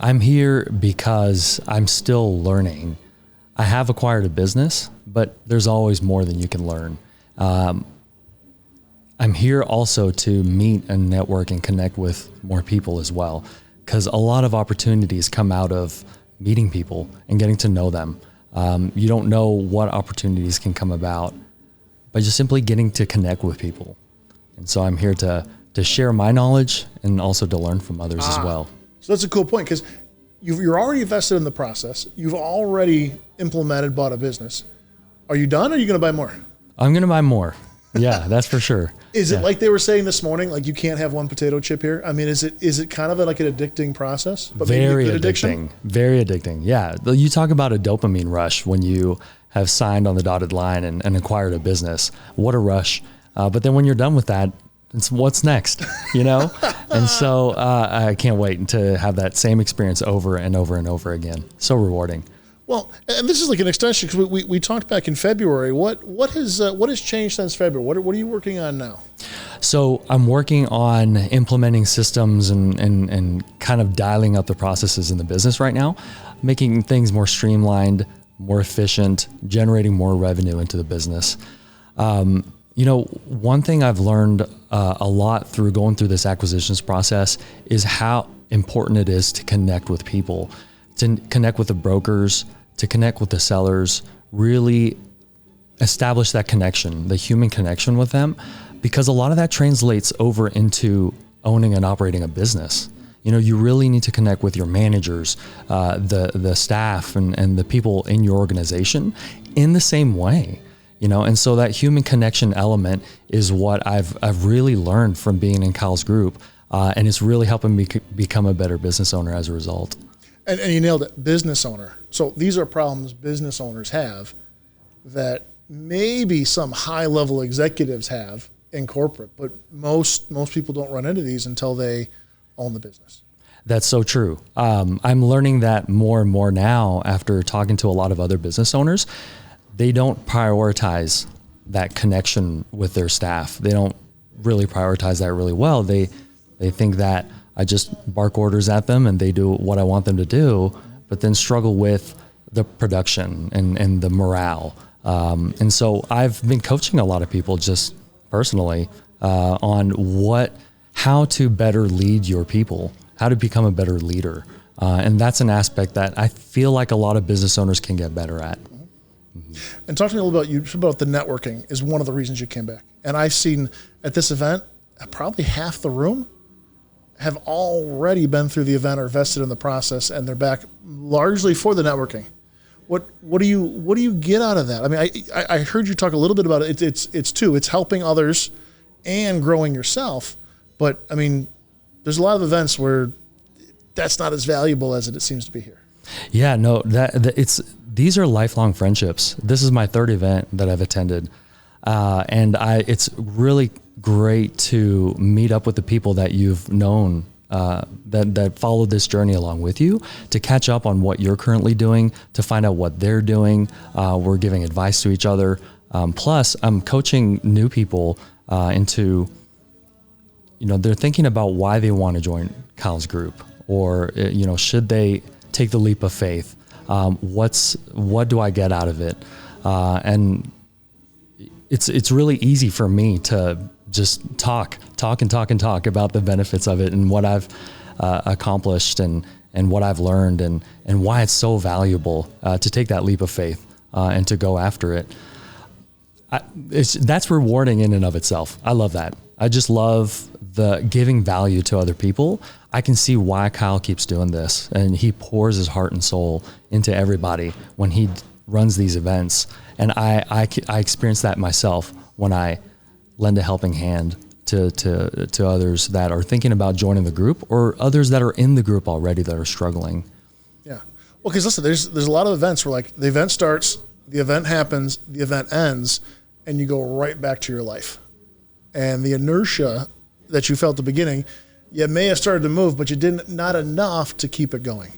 I'm here because I'm still learning. I have acquired a business, but there's always more than you can learn. I'm here also to meet and network and connect with more people as well, because a lot of opportunities come out of meeting people and getting to know them. You don't know what opportunities can come about by just simply getting to connect with people. And so I'm here to share my knowledge and also to learn from others as well. So that's a cool point, because you're already invested in the process. You've already implemented, bought a business. Are you done, or are you going to buy more? I'm going to buy more. Yeah, that's for sure. Is it like they were saying this morning, like you can't have one potato chip here? I mean, is it kind of like an addicting process? But very maybe a good addicting. addiction? Very addicting. Yeah. You talk about a dopamine rush when you have signed on the dotted line and acquired a business. What a rush. But then when you're done with that, it's what's next, you know? And so I can't wait to have that same experience over and over and over again. So rewarding. Well, and this is like an extension, because we talked back in February. What has changed since February? What are you working on now? So I'm working on implementing systems and kind of dialing up the processes in the business right now, making things more streamlined, more efficient, generating more revenue into the business. One thing I've learned a lot through going through this acquisitions process is how important it is to connect with people, to connect with the brokers, to connect with the sellers, really establish that connection, the human connection with them, because a lot of that translates over into owning and operating a business. You really need to connect with your managers, the staff and the people in your organization in the same way. And so that human connection element is what I've really learned from being in Kyle's group, and it's really helping me become a better business owner as a result. And you nailed it, business owner. So these are problems business owners have that maybe some high-level executives have in corporate, but most people don't run into these until they own the business. That's so true. I'm learning that more and more now after talking to a lot of other business owners. They don't prioritize that connection with their staff. They don't really prioritize that really well. They think that I just bark orders at them and they do what I want them to do, but then struggle with the production and the morale. And so I've been coaching a lot of people just personally on how to better lead your people, how to become a better leader. And that's an aspect that I feel like a lot of business owners can get better at. And talk to me a little about the networking is one of the reasons you came back. And I've seen at this event, probably half the room have already been through the event or vested in the process, and they're back largely for the networking. What do you get out of that? I mean, I heard you talk a little bit about it. It's helping others and growing yourself. But I mean, there's a lot of events where that's not as valuable as it seems to be here. Yeah, no, these are lifelong friendships. This is my third event that I've attended. And it's really great to meet up with the people that you've known, that followed this journey along with you, to catch up on what you're currently doing, to find out what they're doing. We're giving advice to each other. Plus I'm coaching new people, into, they're thinking about why they want to join Kyle's group, or, should they take the leap of faith? What do I get out of it? And it's really easy for me to just talk about the benefits of it and what I've accomplished and what I've learned and why it's so valuable to take that leap of faith and to go after it. That's rewarding in and of itself. I love that. I just love the giving value to other people. I can see why Kyle keeps doing this, and he pours his heart and soul into everybody when he runs these events. And I experience that myself when I lend a helping hand to others that are thinking about joining the group, or others that are in the group already that are struggling. Yeah. Well, because listen, there's a lot of events where like the event starts, the event happens, the event ends, and you go right back to your life. And the inertia that you felt at the beginning, you may have started to move, but you didn't, not enough to keep it going.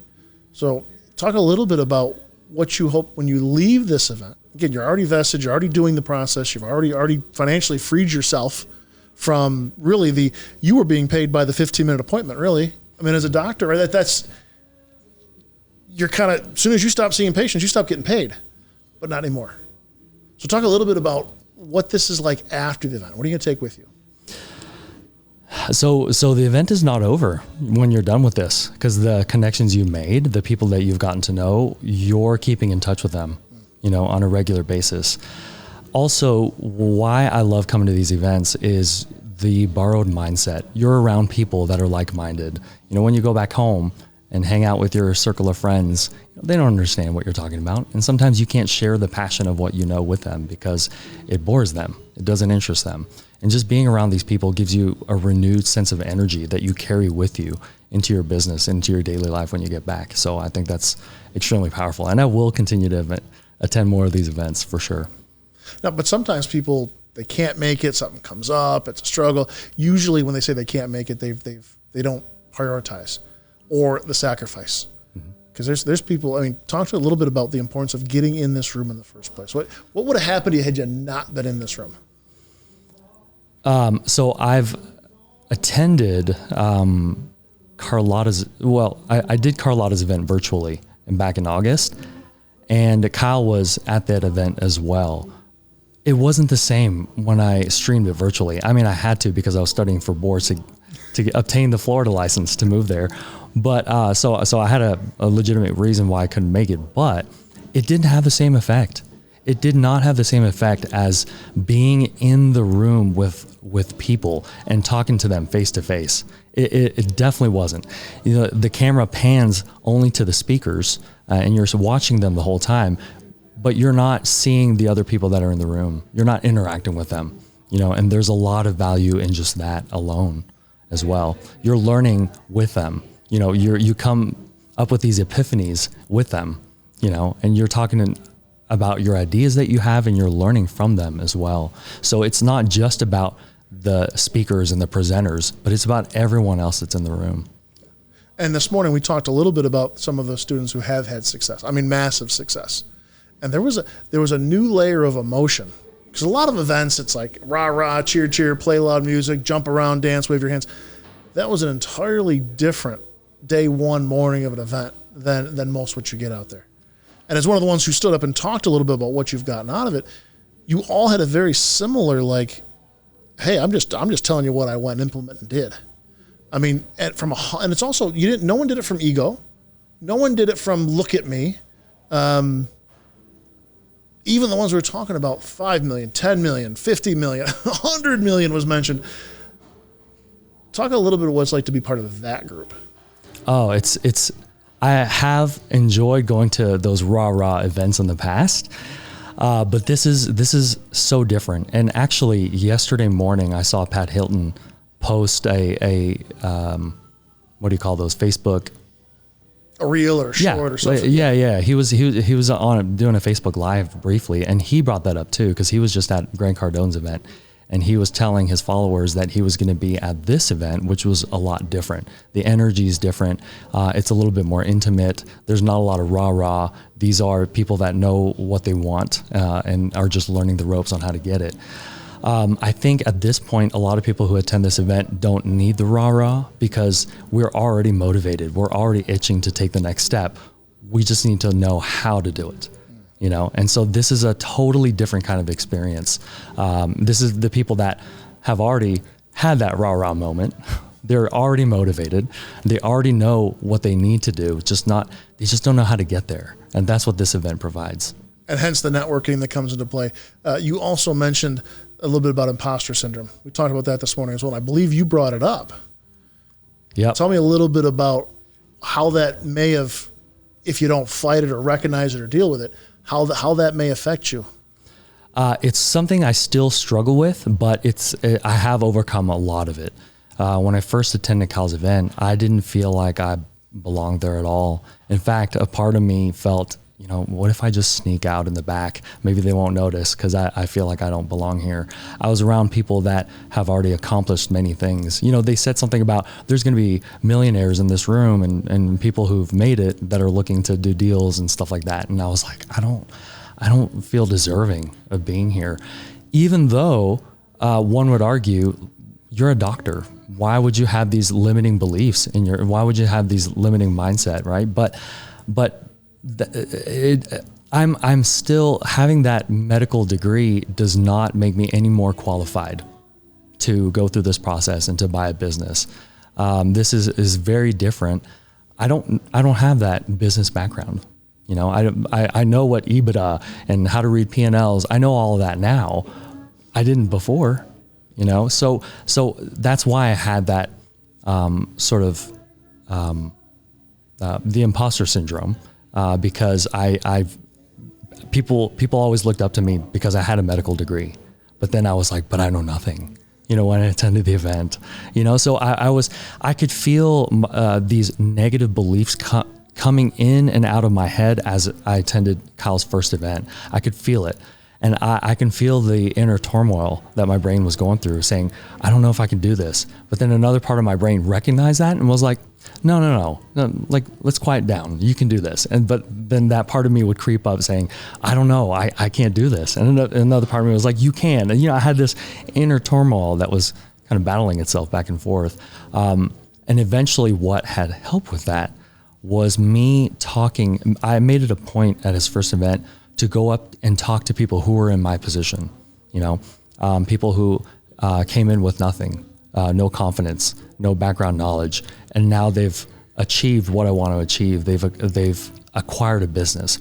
So talk a little bit about what you hope when you leave this event. Again, you're already vested, you're already doing the process, you've already financially freed yourself from really you were being paid by the 15-minute appointment, really. I mean, as a doctor, right? you're kind of, as soon as you stop seeing patients, you stop getting paid, but not anymore. So talk a little bit about what this is like after the event. What are you going to take with you? So the event is not over when you're done with this, because the connections you made, the people that you've gotten to know, you're keeping in touch with them, on a regular basis. Also, why I love coming to these events is the borrowed mindset. You're around people that are like-minded. When you go back home and hang out with your circle of friends, they don't understand what you're talking about. And sometimes you can't share the passion of what you know with them because it bores them. It doesn't interest them. And just being around these people gives you a renewed sense of energy that you carry with you into your business, into your daily life when you get back. So I think that's extremely powerful. And I will continue to attend more of these events for sure. Now, but sometimes people, they can't make it, something comes up, it's a struggle. Usually when they say they can't make it, they don't prioritize or the sacrifice. Because there's people, talk to me a little bit about the importance of getting in this room in the first place. What would have happened to you had you not been in this room? So I've attended Carlotta's, I did Carlotta's event virtually and back in August, and Kyle was at that event as well. It wasn't the same when I streamed it virtually. I had to because I was studying for boards to obtain the Florida license to move there. But so I had a legitimate reason why I couldn't make it, but it didn't have the same effect. It did not have the same effect as being in the room with people and talking to them face to face. It definitely wasn't. The camera pans only to the speakers, and you're watching them the whole time, but you're not seeing the other people that are in the room. You're not interacting with them, and there's a lot of value in just that alone as well. You're learning with them. You come up with these epiphanies with them, and you're talking about your ideas that you have, and you're learning from them as well. So it's not just about the speakers and the presenters, but it's about everyone else that's in the room. And this morning we talked a little bit about some of the students who have had success. Massive success. And there was a new layer of emotion, because a lot of events, it's like rah, rah, cheer, cheer, play loud music, jump around, dance, wave your hands. That was an entirely different day one morning of an event than most what you get out there. And as one of the ones who stood up and talked a little bit about what you've gotten out of it, you all had a very similar, hey, I'm just telling you what I went and implemented and did. And it's also, no one did it from ego. No one did it from look at me. Even the ones we were talking about, 5 million, 10 million, 50 million, 100 million was mentioned. Talk a little bit of what it's like to be part of that group. Oh, I have enjoyed going to those rah events in the past, but this is so different. And actually, yesterday morning I saw Pat Hilton post a what do you call those, Facebook? A reel or short or something. Yeah. He was on doing a Facebook Live briefly, and he brought that up too because he was just at Grant Cardone's event. And he was telling his followers that he was going to be at this event, which was a lot different. The energy is different. It's a little bit more intimate. There's not a lot of rah-rah. These are people that know what they want and are just learning the ropes on how to get it. I think at this point, a lot of people who attend this event don't need the rah-rah because we're already motivated. We're already itching to take the next step. We just need to know how to do it. And so this is a totally different kind of experience. This is the people that have already had that rah-rah moment. They're already motivated. They already know what they need to do. They just don't know how to get there. And that's what this event provides. And hence the networking that comes into play. You also mentioned a little bit about imposter syndrome. We talked about that this morning as well. And I believe you brought it up. Yeah. Tell me a little bit about how that may have, if you don't fight it or recognize it or deal with it, how that may affect you. It's something I still struggle with, but I have overcome a lot of it. When I first attended Kyle's event, I didn't feel like I belonged there at all. In fact, a part of me felt, what if I just sneak out in the back? Maybe they won't notice because I feel like I don't belong here. I was around people that have already accomplished many things. They said something about there's going to be millionaires in this room and people who've made it that are looking to do deals and stuff like that. And I was like, I don't feel deserving of being here. Even though one would argue, you're a doctor. Why would you have these limiting beliefs why would you have these limiting mindset, right? But I'm still having that medical degree does not make me any more qualified to go through this process and to buy a business. This is very different. I don't have that business background. You know, I know what EBITDA and how to read P&Ls. I know all of that now. I didn't before, you know? So that's why I had that, the imposter syndrome, because people always looked up to me because I had a medical degree, but then I was like, but I know nothing, you know, when I attended the event, you know? So I could feel these negative beliefs coming in and out of my head as I attended Kyle's first event. I could feel it. And I can feel the inner turmoil that my brain was going through, saying, I don't know if I can do this. But then another part of my brain recognized that and was like, no, like, let's quiet down. You can do this. But then that part of me would creep up saying, I don't know, I can't do this. And another part of me was like, you can. And, you know, I had this inner turmoil that was kind of battling itself back and forth. And eventually what had helped with that was me talking. I made it a point at his first event to go up and talk to people who were in my position, you know, people who came in with nothing, no confidence, no background knowledge, and now they've achieved what I want to achieve. They've acquired a business.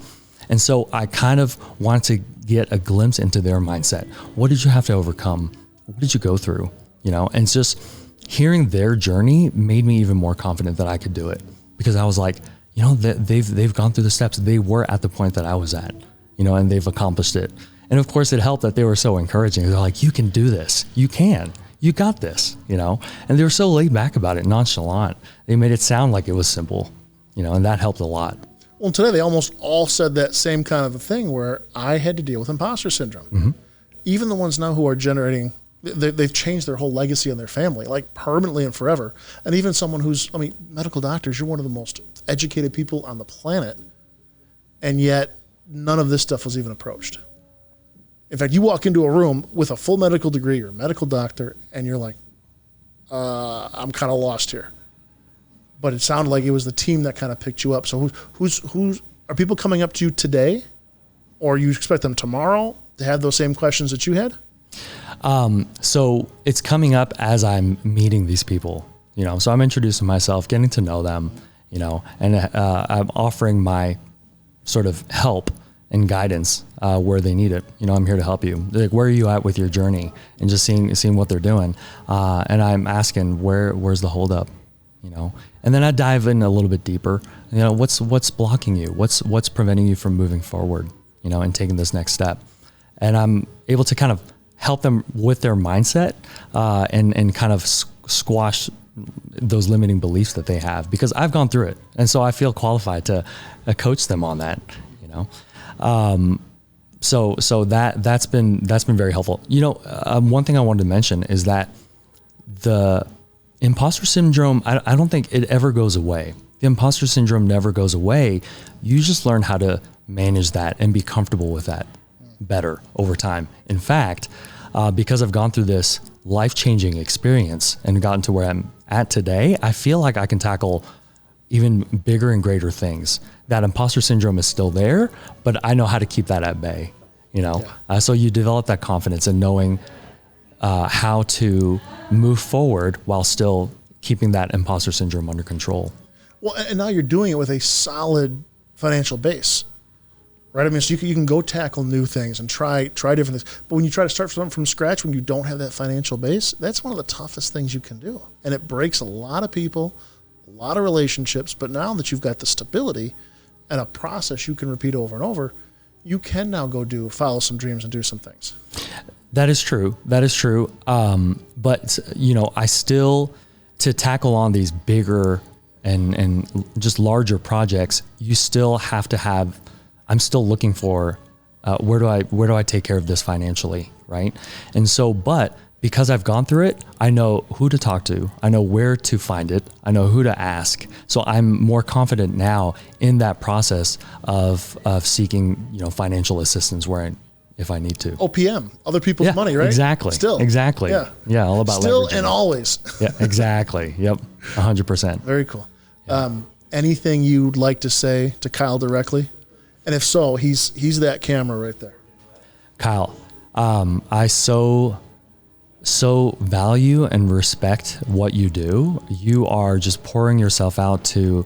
And so I kind of wanted to get a glimpse into their mindset. What did you have to overcome? What did you go through? You know, and just hearing their journey made me even more confident that I could do it, because I was like, you know, they've gone through the steps. They were at the point that I was at, you know, and they've accomplished it. And of course it helped that they were so encouraging. They're like, you can do this. You got this, you know, and they were so laid back about it, nonchalant. They made it sound like it was simple, you know, and that helped a lot. Well, today they almost all said that same kind of a thing where I had to deal with imposter syndrome. Mm-hmm. Even the ones now who are generating, they've changed their whole legacy in their family, like permanently and forever. And even someone who's, medical doctors, you're one of the most educated people on the planet. And yet none of this stuff was even approached. In fact, you walk into a room with a full medical degree, you're a medical doctor, and you're like, I'm kind of lost here. But it sounded like it was the team that kind of picked you up. So who's are people coming up to you today, or you expect them tomorrow to have those same questions that you had? So it's coming up as I'm meeting these people, you know, so I'm introducing myself, getting to know them, you know, and I'm offering my sort of help and guidance where they need it. You know, I'm here to help you. Like, where are you at with your journey? And just seeing what they're doing. And I'm asking, where's the holdup? You know, and then I dive in a little bit deeper. You know, what's blocking you? What's preventing you from moving forward? You know, and taking this next step. And I'm able to kind of help them with their mindset and kind of squash those limiting beliefs that they have, because I've gone through it, and so I feel qualified to coach them on that. You know. So that's been very helpful. You know, one thing I wanted to mention is that the imposter syndrome, I don't think it ever goes away. The imposter syndrome never goes away. You just learn how to manage that and be comfortable with that better over time. In fact, because I've gone through this life-changing experience and gotten to where I'm at today, I feel like I can tackle even bigger and greater things. That imposter syndrome is still there, but I know how to keep that at bay, you know? Yeah. So you develop that confidence in knowing how to move forward while still keeping that imposter syndrome under control. Well, and now you're doing it with a solid financial base, right? I mean, so you can go tackle new things and try different things. But when you try to start something from scratch, when you don't have that financial base, that's one of the toughest things you can do. And it breaks a lot of people, a lot of relationships. But now that you've got the stability and a process you can repeat over and over, you can now follow some dreams and do some things. That is true. But, you know, I still, to tackle on these bigger and just larger projects, you still have to have, I'm still looking for, where do I take care of this financially, right? And so, but because I've gone through it, I know who to talk to. I know where to find it. I know who to ask. So I'm more confident now in that process of seeking, you know, financial assistance if I need to. OPM, other people's money, right? Exactly. Exactly. Yeah. All about still leveraging. And always. Yeah, exactly. Yep. 100%. Very cool. Yeah. anything you'd like to say to Kyle directly? And if so, he's that camera right there. Kyle, I so value and respect what you do. You are just pouring yourself out to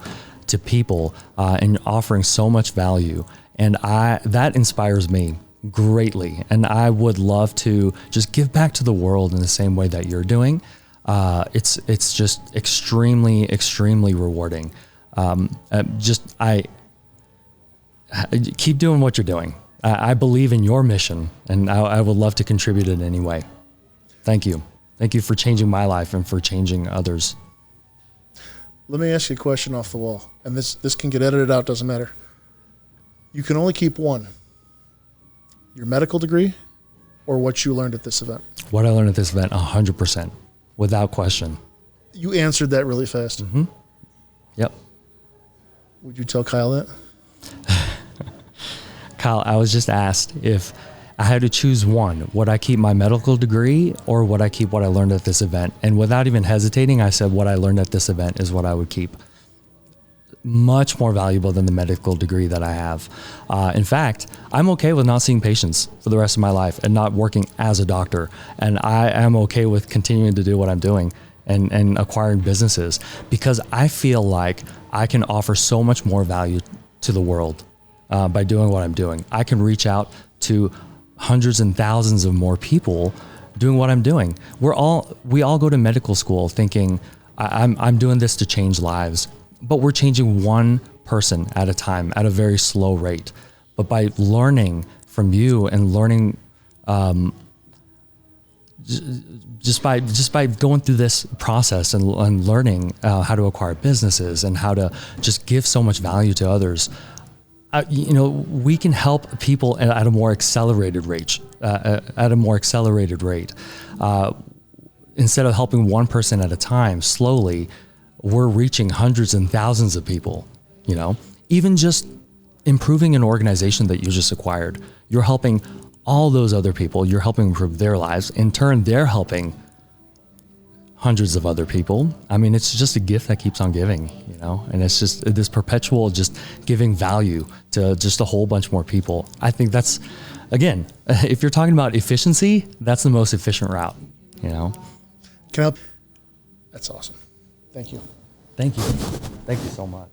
people and offering so much value. And that inspires me greatly. And I would love to just give back to the world in the same way that you're doing. It's just extremely, extremely rewarding. I keep doing what you're doing. I believe in your mission, and I would love to contribute in any way. Thank you. Thank you for changing my life and for changing others. Let me ask you a question off the wall, and this can get edited out, doesn't matter. You can only keep one. Your medical degree or what you learned at this event? What I learned at this event, 100%, without question. You answered that really fast. Mm-hmm. Yep. Would you tell Kyle that? Kyle, I was just asked if I had to choose one, would I keep my medical degree or would I keep what I learned at this event? And without even hesitating, I said what I learned at this event is what I would keep. Much more valuable than the medical degree that I have. In fact, I'm okay with not seeing patients for the rest of my life and not working as a doctor. And I am okay with continuing to do what I'm doing and acquiring businesses because I feel like I can offer so much more value to the world by doing what I'm doing. I can reach out to hundreds and thousands of more people doing what I'm doing. We all go to medical school thinking I'm doing this to change lives, but we're changing one person at a time at a very slow rate. But by learning from you and learning, just by going through this process and learning how to acquire businesses and how to just give so much value to others, we can help people at a more accelerated rate. Instead of helping one person at a time, slowly, we're reaching hundreds and thousands of people. Even just improving an organization that you just acquired, you're helping all those other people. You're helping improve their lives. In turn, they're helping hundreds of other people. I mean, it's just a gift that keeps on giving, and it's just this perpetual just giving value to just a whole bunch more people. I think that's, again, if you're talking about efficiency, that's the most efficient route, Can I help? That's awesome. Thank you. Thank you. Thank you so much.